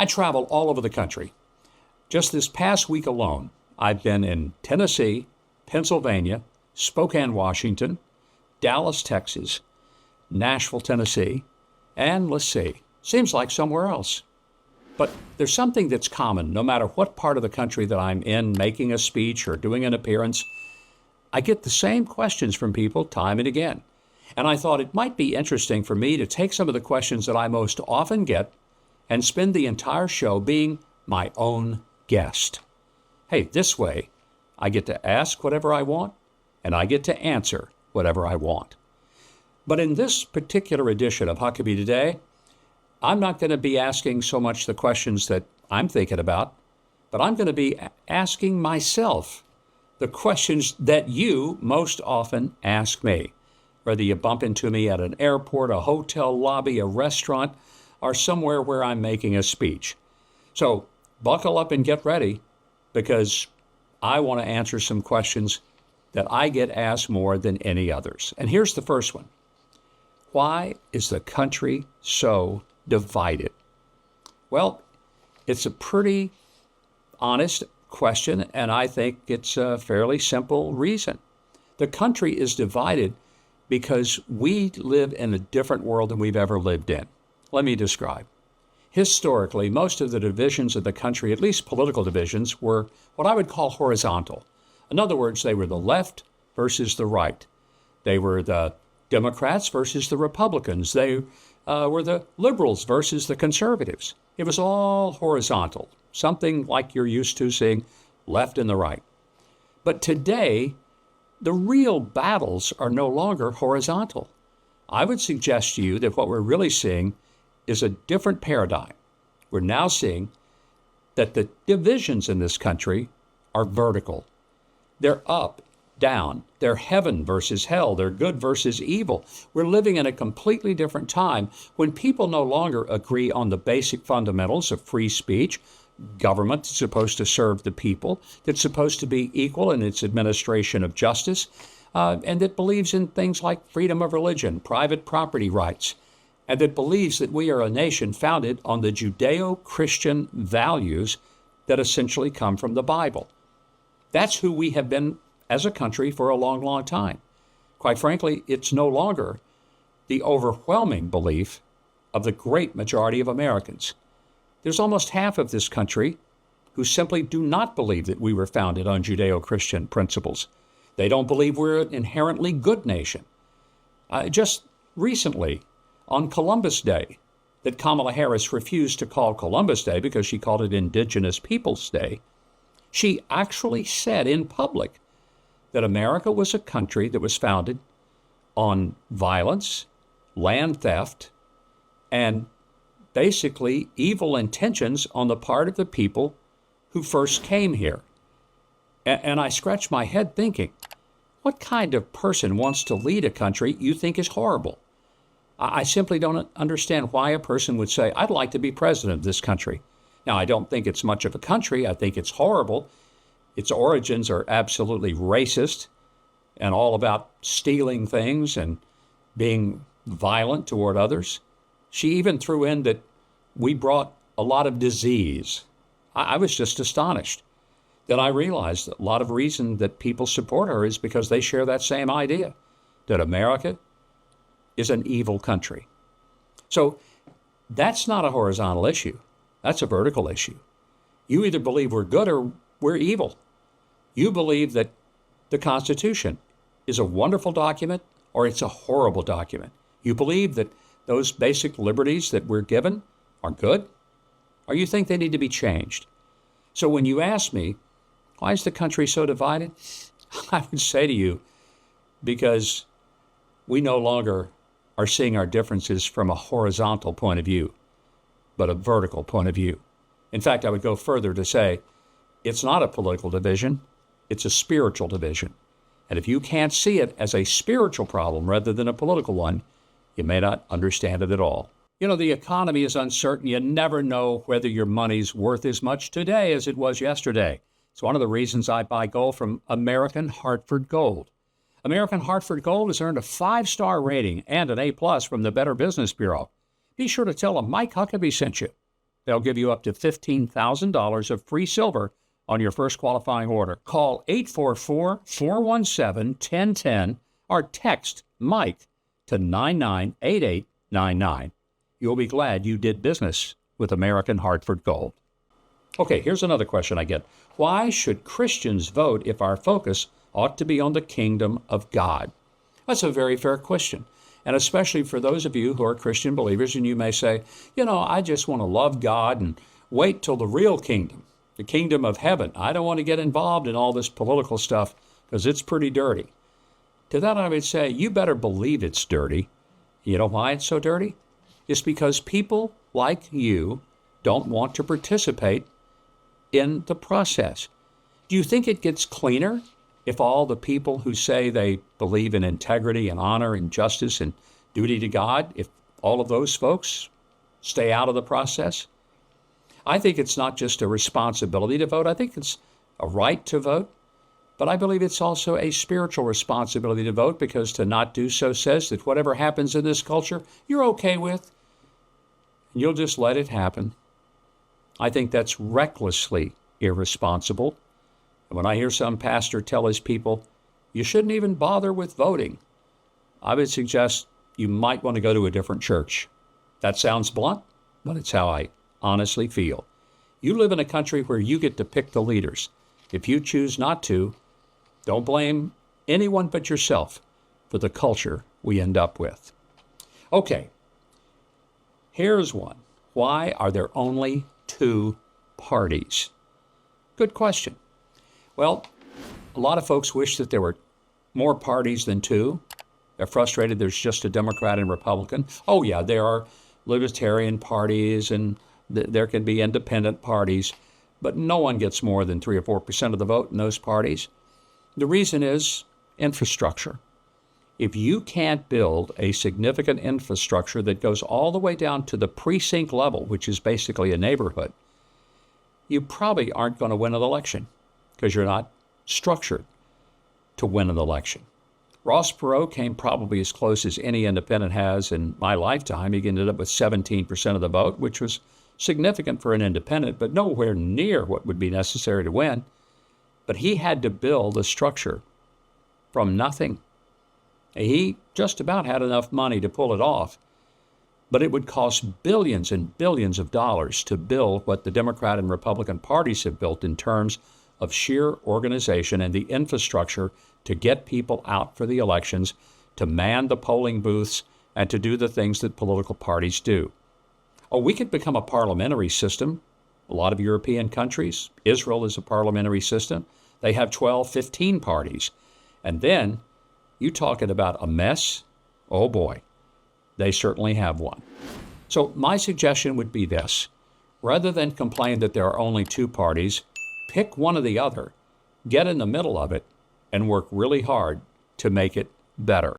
I travel all over the country. Just this past week alone, I've been in Tennessee, Pennsylvania, Spokane, Washington, Dallas, Texas, Nashville, Tennessee, and let's see, seems like somewhere else. But there's something that's common, no matter what part of the country that I'm in, making a speech or doing an appearance. I get the same questions from people time and again. And I thought it might be interesting for me to take some of the questions that I most often get and spend the entire show being my own guest. Hey, this way, I get to ask whatever I want, and I get to answer whatever I want. But in this particular edition of Huckabee Today, I'm not going to be asking so much the questions that I'm thinking about, but I'm going to be asking myself the questions that you most often ask me, whether you bump into me at an airport, a hotel lobby, a restaurant, or somewhere where I'm making a speech. So buckle up and get ready, because I want to answer some questions that I get asked more than any others. And here's the first one. Why is the country so divided? Well, it's a pretty honest question, and I think it's a fairly simple reason. The country is divided because we live in a different world than we've ever lived in. Let me describe. Historically, most of the divisions of the country, at least political divisions, were what I would call horizontal. In other words, they were the left versus the right. They were the Democrats versus the Republicans. They were the liberals versus the conservatives. It was all horizontal, something like you're used to seeing left and the right. But today, the real battles are no longer horizontal. I would suggest to you that what we're really seeing is a different paradigm. We're now seeing that the divisions in this country are vertical. They're up, down. They're heaven versus hell. They're good versus evil. We're living in a completely different time when people no longer agree on the basic fundamentals of free speech. Government is supposed to serve the people, that's supposed to be equal in its administration of justice, and that believes in things like freedom of religion, private property rights, and that believes that we are a nation founded on the Judeo-Christian values that essentially come from the Bible. That's who we have been as a country for a long, long time. Quite frankly, it's no longer the overwhelming belief of the great majority of Americans. There's almost half of this country who simply do not believe that we were founded on Judeo-Christian principles. They don't believe we're an inherently good nation. Just recently, on Columbus Day, that Kamala Harris refused to call Columbus Day because she called it Indigenous Peoples Day, she actually said in public that America was a country that was founded on violence, land theft, and basically evil intentions on the part of the people who first came here. And I scratched my head thinking, what kind of person wants to lead a country you think is horrible? I simply don't understand why a person would say, I'd like to be president of this country. Now, I don't think it's much of a country. I think it's horrible. Its origins are absolutely racist and all about stealing things and being violent toward others. She even threw in that we brought a lot of disease. I was just astonished. Then I realized that a lot of reason that people support her is because they share that same idea, that America is an evil country. So that's not a horizontal issue. That's a vertical issue. You either believe we're good or we're evil. You believe that the Constitution is a wonderful document or it's a horrible document. You believe that those basic liberties that we're given are good, or you think they need to be changed. So when you ask me, why is the country so divided? I would say to you, because we no longer are seeing our differences from a horizontal point of view, but a vertical point of view. In fact, I would go further to say, it's not a political division, it's a spiritual division. And if you can't see it as a spiritual problem rather than a political one, you may not understand it at all. You know, the economy is uncertain. You never know whether your money's worth as much today as it was yesterday. It's one of the reasons I buy gold from American Hartford Gold. American Hartford Gold has earned a 5-star rating and an A+ from the Better Business Bureau. Be sure to tell them Mike Huckabee sent you. They'll give you up to $15,000 of free silver on your first qualifying order. Call 844-417-1010 or text Mike to 998899. You'll be glad you did business with American Hartford Gold. Okay, here's another question I get. Why should Christians vote if our focus ought to be on the kingdom of God? That's a very fair question. And especially for those of you who are Christian believers, and you may say, I just want to love God and wait till the real kingdom, the kingdom of heaven. I don't want to get involved in all this political stuff because it's pretty dirty. To that I would say, you better believe it's dirty. You know why it's so dirty? It's because people like you don't want to participate in the process. Do you think it gets cleaner if all the people who say they believe in integrity and honor and justice and duty to God, if all of those folks stay out of the process? I think it's not just a responsibility to vote. I think it's a right to vote. But I believe it's also a spiritual responsibility to vote, because to not do so says that whatever happens in this culture, you're okay with. And you'll just let it happen. I think that's recklessly irresponsible. And when I hear some pastor tell his people, you shouldn't even bother with voting, I would suggest you might want to go to a different church. That sounds blunt, but it's how I honestly feel. You live in a country where you get to pick the leaders. If you choose not to, don't blame anyone but yourself for the culture we end up with. Okay, here's one. Why are there only 2 parties? Good question. Well, a lot of folks wish that there were more parties than 2. They're frustrated there's just a Democrat and Republican. Oh yeah, there are libertarian parties and there can be independent parties, but no one gets more than 3 or 4% of the vote in those parties. The reason is infrastructure. If you can't build a significant infrastructure that goes all the way down to the precinct level, which is basically a neighborhood, you probably aren't going to win an election because you're not structured to win an election. Ross Perot came probably as close as any independent has in my lifetime. He ended up with 17% of the vote, which was significant for an independent, but nowhere near what would be necessary to win. But he had to build a structure from nothing. He just about had enough money to pull it off, but it would cost billions and billions of dollars to build what the Democrat and Republican parties have built in terms of sheer organization and the infrastructure to get people out for the elections, to man the polling booths, and to do the things that political parties do. Oh, we could become a parliamentary system. A lot of European countries, Israel is a parliamentary system. They have 12, 15 parties. And then you talking about a mess? Oh boy, they certainly have one. So my suggestion would be this. Rather than complain that there are only 2 parties, pick one or the other, get in the middle of it, and work really hard to make it better.